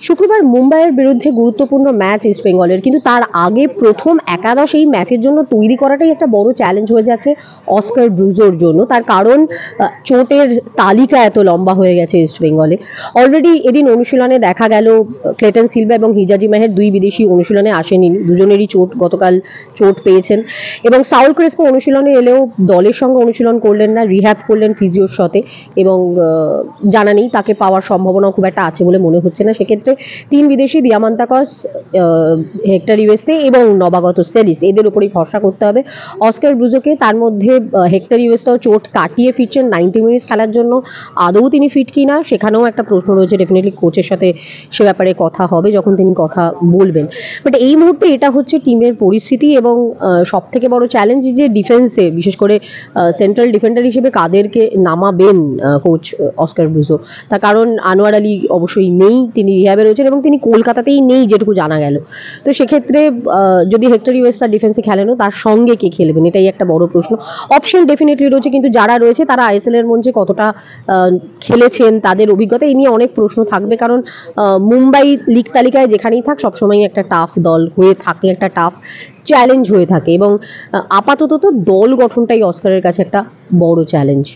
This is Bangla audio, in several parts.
শুক্রবার মুম্বাইয়ের বিরুদ্ধে গুরুত্বপূর্ণ ম্যাচ ইস্ট বেঙ্গলের, কিন্তু তার আগে প্রথম একাদশ এই ম্যাচের জন্য তৈরি করাটাই একটা বড় চ্যালেঞ্জ হয়ে যাচ্ছে অস্কার ব্রুজোর জন্য। তার কারণ চোটের তালিকা এত লম্বা হয়ে গেছে ইস্ট বেঙ্গলে। অলরেডি এদিন অনুশীলনে দেখা গেল ক্লেটন সিলভা এবং হিজাজি মাহের দুই বিদেশি অনুশীলনে আসেনি, দুজনেরই গতকাল চোট পেয়েছেন। এবং সাউল ক্রেসপো অনুশীলনে এলেও দলের সঙ্গে অনুশীলন করলেন না, রিহ্যাব করলেন ফিজিওর সাথে, এবং জানা নেই তাকে পাওয়ার সম্ভাবনা খুব একটা আছে বলে মনে হচ্ছে না। সেক্ষেত্রে তিন বিদেশি দিয়ামান্তাকস, হেক্টর ইউএসএ এবং নবাগত সেলিস, এদের উপরেই ভরসা করতে হবে অস্কার ব্রুজোকে। তার মধ্যে হেক্টর ইউএসটাও চোট কাটিয়ে ফিরছেন 90 মিনিটস খেলার জন্য। আদৌ তিনি ফিট কিনা সেখানেও একটা প্রশ্ন রয়েছে। ডেফিনেটলি কোচের সাথে সে ব্যাপারে কথা হবে যখন তিনি কথা বলবেন। বাট এই মুহূর্তে এটা হচ্ছে টিমের পরিস্থিতি, এবং সব থেকে বড় চ্যালেঞ্জ যে ডিফেন্সে, বিশেষ করে সেন্ট্রাল ডিফেন্ডার হিসেবে কাদেরকে নামাবেন কোচ অস্কার ব্রুজো। তার কারণ আনোয়ার আলী অবশ্যই নেই, তিনি রিহ্যাবে রয়েছেন এবং তিনি কলকাতাতেই নেই যেটুকু জানা গেল। তো সেক্ষেত্রে যদি হেক্টর ইউএস তার ডিফেন্সে খেলেনও, তার সঙ্গে কে খেলবেন এটাই একটা বড় প্রশ্ন। অপশন ডেফিনেটলি রয়েছে, কিন্তু যারা রয়েছে তারা আইএসএল এর মঞ্চে কতটা খেলেছেন, তাদের অভিজ্ঞতা, এই নিয়ে অনেক প্রশ্ন থাকবে। কারণ মুম্বাই লিগ তালিকায় যেখানেই থাক সবসময় একটা টাফ দল হয়ে থাকে, একটা টাফ চ্যালেঞ্জ হয়ে থাকে, এবং আপাতত তো দল গঠনটাই অস্কারের কাছে একটা বড় চ্যালেঞ্জ।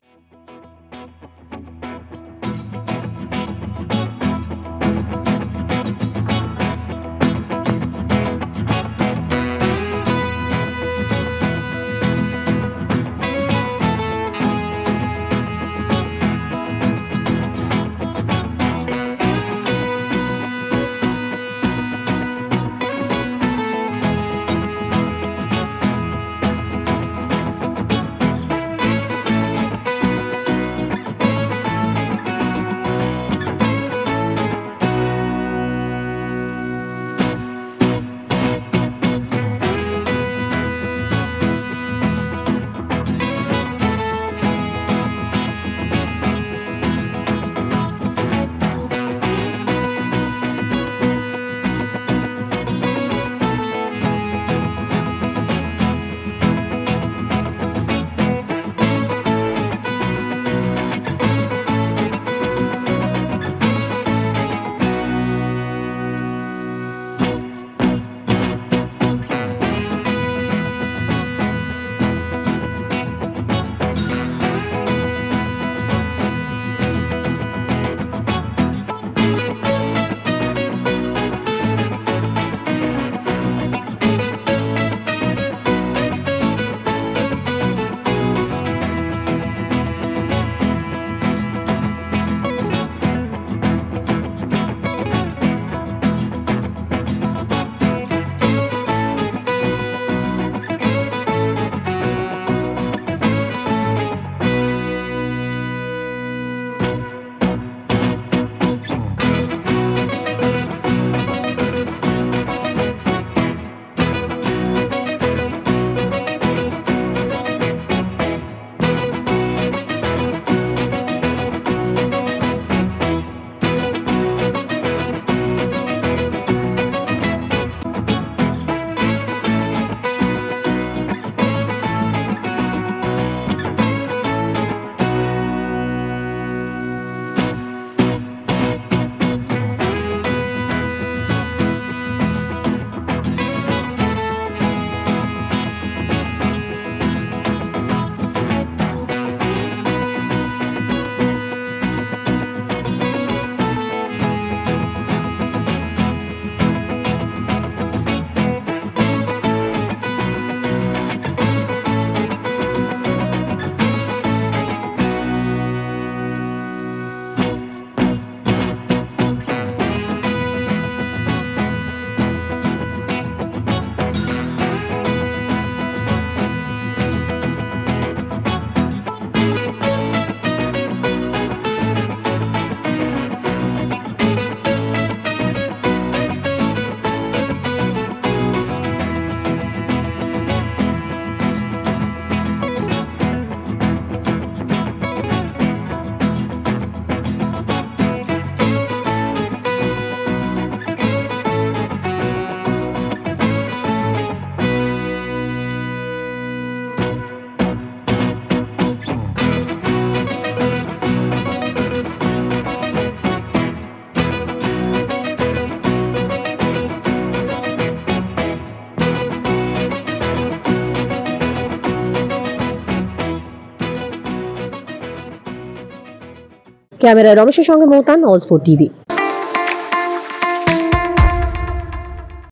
ক্যামেরায় রমেশের সঙ্গে মৌতান, অল স্পোর্ট টিভি।